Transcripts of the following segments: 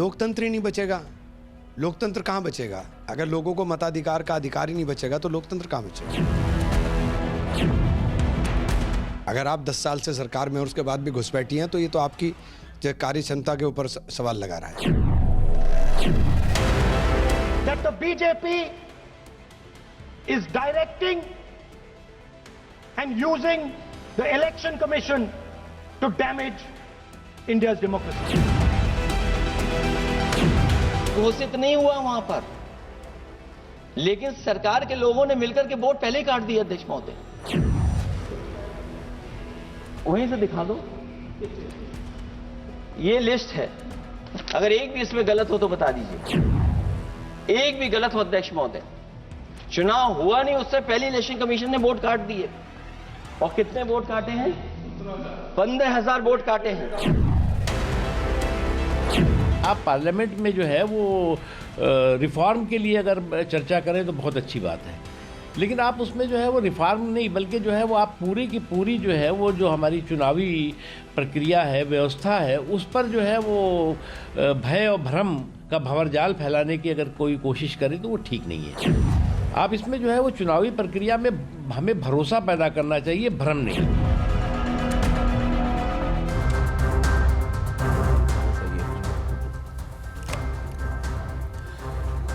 लोकतंत्र ही नहीं बचेगा। लोकतंत्र कहाँ बचेगा? अगर लोगों को मताधिकार का अधिकार ही नहीं बचेगा तो लोकतंत्र कहाँ बचेगा? अगर आप 10 साल से सरकार में और उसके बाद भी घुसपैठी हैं तो ये तो आपकी कार्य क्षमता के ऊपर सवाल लगा रहा है। That the BJP is directing and using the election commission to damage India's democracy. घोषित नहीं हुआ वहां पर, लेकिन सरकार के लोगों ने मिलकर के वोट पहले ही काट दिया। अध्यक्ष महोदय, वहीं से दिखा दो, ये लिस्ट है। अगर एक भी इसमें गलत हो तो बता दीजिए। एक भी गलत हो अध्यक्ष महोदय। चुनाव हुआ नहीं, उससे पहले इलेक्शन कमीशन ने वोट काट दिए। और कितने वोट काटे हैं? 15,000 वोट काटे हैं। आप पार्लियामेंट में जो है वो रिफॉर्म के लिए अगर चर्चा करें तो बहुत अच्छी बात है, लेकिन आप उसमें जो है वो रिफॉर्म नहीं, बल्कि जो है वो आप पूरी की पूरी जो है वो जो हमारी चुनावी प्रक्रिया है, व्यवस्था है, उस पर जो है वो भय और भ्रम का भंवरजाल फैलाने की अगर कोई कोशिश करे तो वो ठीक नहीं है। आप इसमें जो है वो चुनावी प्रक्रिया में हमें भरोसा पैदा करना चाहिए, भ्रम नहीं।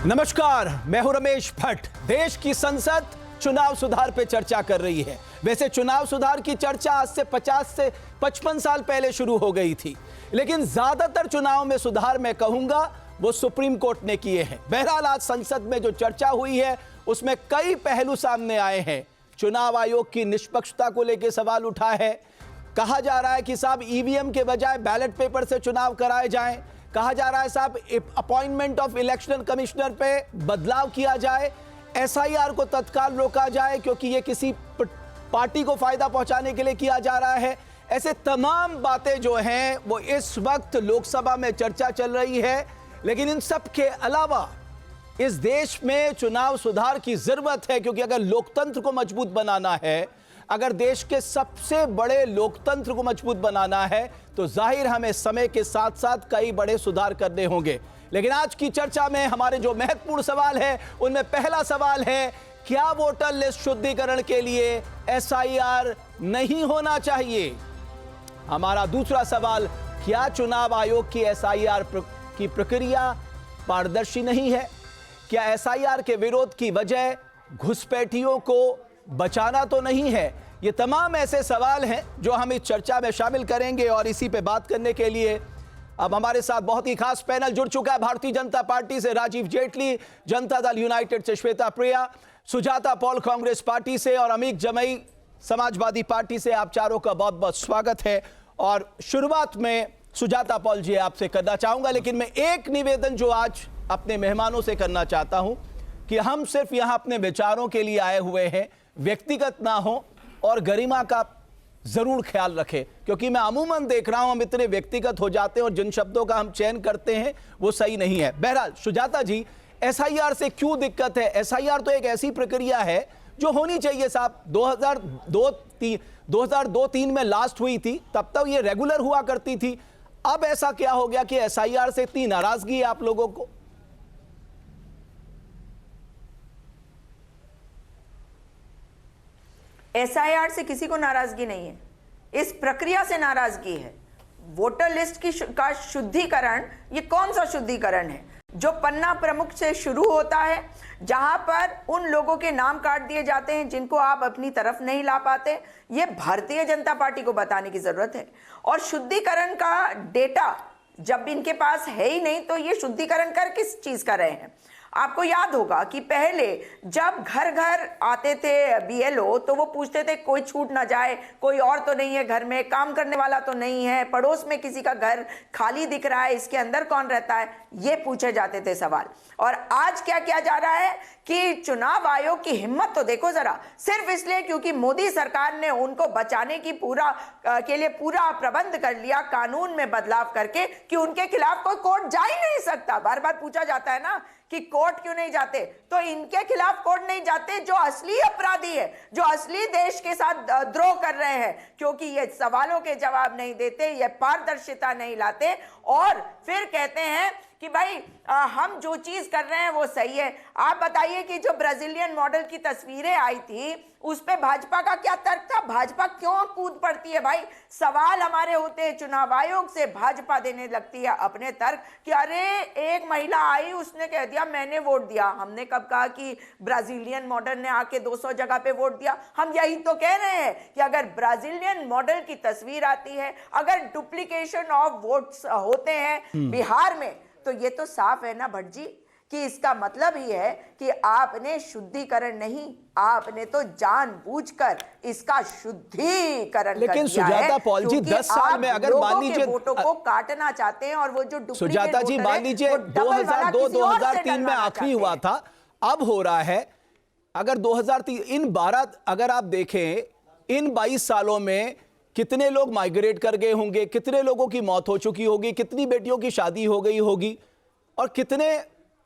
नमस्कार, मैं हूं रमेश भट्ट। देश की संसद चुनाव सुधार पे चर्चा कर रही है। वैसे चुनाव सुधार की चर्चा आज से 50 से 55 साल पहले शुरू हो गई थी, लेकिन ज्यादातर चुनाव में सुधार मैं कहूंगा वो सुप्रीम कोर्ट ने किए हैं। बहरहाल आज संसद में जो चर्चा हुई है उसमें कई पहलू सामने आए हैं। चुनाव आयोग की निष्पक्षता को लेकर सवाल उठा है। कहा जा रहा है कि साहब ईवीएम के बजाय बैलेट पेपर से चुनाव कराए जाएं। कहा जा रहा है साहब अपॉइंटमेंट ऑफ इलेक्शन कमिश्नर पे बदलाव किया जाए, एसआईआर को तत्काल रोका जाए क्योंकि ये किसी पार्टी को फायदा पहुंचाने के लिए किया जा रहा है। ऐसे तमाम बातें जो हैं वो इस वक्त लोकसभा में चर्चा चल रही है। लेकिन इन सब के अलावा इस देश में चुनाव सुधार की जरूरत है, क्योंकि अगर लोकतंत्र को मजबूत बनाना है, अगर देश के सबसे बड़े लोकतंत्र को मजबूत बनाना है तो जाहिर हमें समय के साथ साथ कई बड़े सुधार करने होंगे। लेकिन आज की चर्चा में हमारे जो महत्वपूर्ण सवाल है उनमें पहला सवाल है, क्या वोटर लिस्ट शुद्धिकरण के लिए एसआईआर नहीं होना चाहिए? हमारा दूसरा सवाल, क्या चुनाव आयोग की एसआईआर की प्रक्रिया पारदर्शी नहीं है? क्या एसआईआर के विरोध की वजह घुसपैठियों को बचाना तो नहीं है? ये तमाम ऐसे सवाल हैं जो हम इस चर्चा में शामिल करेंगे। और इसी पे बात करने के लिए अब हमारे साथ बहुत ही खास पैनल जुड़ चुका है। भारतीय जनता पार्टी से राजीव जेटली, जनता दल यूनाइटेड से श्वेता प्रिया, सुजाता पॉल कांग्रेस पार्टी से और अमीक जमई समाजवादी पार्टी से। आप चारों का बहुत बहुत स्वागत है। और शुरुआत में सुजाता पॉल जी आपसे करना चाहूंगा, लेकिन मैं एक निवेदन जो आज अपने मेहमानों से करना चाहता हूं कि हम सिर्फ यहां अपने विचारों के लिए आए हुए हैं, व्यक्तिगत ना हो और गरिमा का जरूर ख्याल रखें, क्योंकि मैं अमूमन देख रहा हूं हम इतने व्यक्तिगत हो जाते हैं और जिन शब्दों का हम चयन करते हैं वो सही नहीं है। बहरहाल सुजाता जी, एसआईआर से क्यों दिक्कत है? एसआईआर तो एक ऐसी प्रक्रिया है जो होनी चाहिए साहब। 2002-3 में लास्ट हुई थी, तब तक ये रेगुलर हुआ करती थी। अब ऐसा क्या हो गया कि एसआईआर से इतनी नाराजगी है आप लोगों को? एसआईआर से किसी को नाराजगी नहीं है, इस प्रक्रिया से नाराजगी है। वोटर लिस्ट का शुद्धिकरण, ये कौन सा शुद्धिकरण है जो पन्ना प्रमुख से शुरू होता है, जहां पर उन लोगों के नाम काट दिए जाते हैं जिनको आप अपनी तरफ नहीं ला पाते? ये भारतीय जनता पार्टी को बताने की जरूरत है। और शुद्धिकरण का डेटा जब इनके पास है ही नहीं तो ये शुद्धिकरण कर किस चीज का रहे हैं? आपको याद होगा कि पहले जब घर घर आते थे बीएलओ तो वो पूछते थे कोई छूट ना जाए, कोई और तो नहीं है घर में, काम करने वाला तो नहीं है, पड़ोस में किसी का घर खाली दिख रहा है, इसके अंदर कौन रहता है, ये पूछे जाते थे सवाल। और आज क्या किया जा रहा है कि चुनाव आयोग की हिम्मत तो देखो जरा, सिर्फ इसलिए क्योंकि मोदी सरकार ने उनको बचाने की के लिए पूरा प्रबंध कर लिया कानून में बदलाव करके कि उनके खिलाफ कोई कोर्ट जा ही नहीं सकता। बार बार पूछा जाता है ना कि कोर्ट क्यों नहीं जाते, तो इनके खिलाफ कोर्ट नहीं जाते जो असली अपराधी है, जो असली देश के साथ द्रोह कर रहे हैं, क्योंकि ये सवालों के जवाब नहीं देते, ये पारदर्शिता नहीं लाते और फिर कहते हैं कि भाई हम जो चीज कर रहे हैं वो सही है। आप बताइए कि जो ब्राजीलियन मॉडल की तस्वीरें आई थी उस पे भाजपा का क्या तर्क था? भाजपा क्यों कूद पड़ती है भाई? सवाल हमारे होते हैं चुनाव आयोग से, भाजपा देने लगती है अपने तर्क कि अरे एक महिला आई उसने कह दिया मैंने वोट दिया। हमने कब कहा कि ब्राजीलियन मॉडल ने आके 200 जगह पे वोट दिया? हम यही तो कह रहे हैं कि अगर ब्राजीलियन मॉडल की तस्वीर आती है, अगर डुप्लीकेशन ऑफ वोट्स होते हैं बिहार में, तो ये तो साफ है ना भट्ट जी कि इसका मतलब ही है कि आपने शुद्धिकरण नहीं, आपने तो जानबूझकर इसका शुद्धिकरण लेकिन कर दिया सुजाता है, पॉल जी, 10 साल में अगर मान लीजिए वोटों को काटना चाहते हैं और वो जो डुप्लीकेट सुजाता जी मान लीजिए 2002-2003 में आखिरी हुआ था, अब हो रहा है। अगर 2003 इन 12 अगर आप देखें इन 22 सालों में कितने लोग माइग्रेट कर गए होंगे, कितने लोगों की मौत हो चुकी होगी, कितनी बेटियों की शादी हो गई होगी और कितने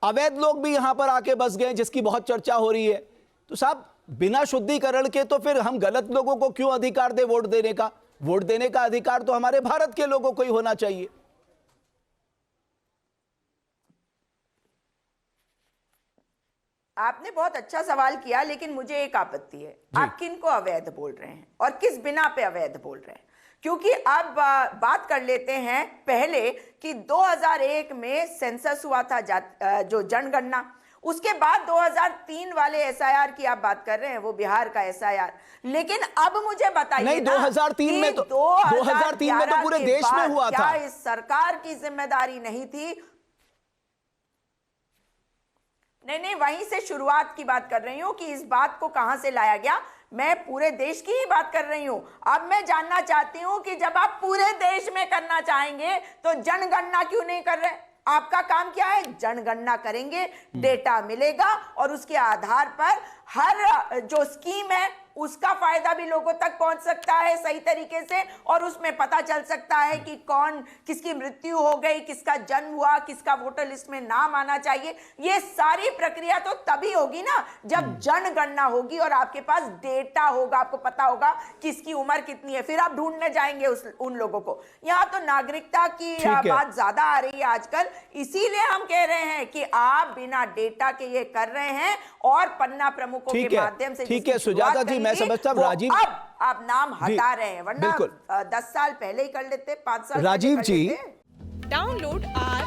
अवैध लोग भी यहां पर आके बस गए जिसकी बहुत चर्चा हो रही है। तो साहब बिना शुद्धिकरण के तो फिर हम गलत लोगों को क्यों अधिकार दे वोट देने का? वोट देने का अधिकार तो हमारे भारत के लोगों को ही होना चाहिए। आपने बहुत अच्छा सवाल किया, लेकिन मुझे एक आपत्ति है, आप किन को अवैध बोल रहे हैं और किस बिना पे अवैध बोल रहे हैं? क्योंकि अब बात कर लेते हैं पहले कि 2001 में सेंसस हुआ था जो जनगणना, उसके बाद 2003 वाले एसआईआर की आप बात कर रहे हैं, वो बिहार का एसआईआर। लेकिन अब मुझे बताइए नहीं, 2003 में तो 2003 में तो पूरे देश में हुआ था। क्या इस सरकार की जिम्मेदारी नहीं थी? नहीं, वहीं से शुरुआत की बात कर रही हूं कि इस बात को कहां से लाया गया। मैं पूरे देश की ही बात कर रही हूं। अब मैं जानना चाहती हूं कि जब आप पूरे देश में करना चाहेंगे तो जनगणना क्यों नहीं कर रहे? आपका काम क्या है? जनगणना करेंगे, डेटा मिलेगा और उसके आधार पर हर जो स्कीम है उसका फायदा भी लोगों तक पहुंच सकता है सही तरीके से, और उसमें पता चल सकता है कि कौन किसकी मृत्यु हो गई, किसका जन्म हुआ, किसका वोटर लिस्ट में नाम आना चाहिए। ये सारी प्रक्रिया तो तभी होगी ना जब जनगणना होगी और आपके पास डेटा होगा, आपको पता होगा किसकी उम्र कितनी है, फिर आप ढूंढने जाएंगे उन लोगों को। यहाँ तो नागरिकता की बात ज्यादा आ रही है आजकल, इसीलिए हम कह रहे हैं कि आप बिना डेटा के ये कर रहे हैं और पन्ना प्रमुखों के माध्यम से। ठीक है सुजाता जी, मैं समझता हूं राजीव, अब आप नाम हटा रहे हैं, वरना 10 साल पहले ही कर लेते, 5 साल राजीव जी डाउनलोड आर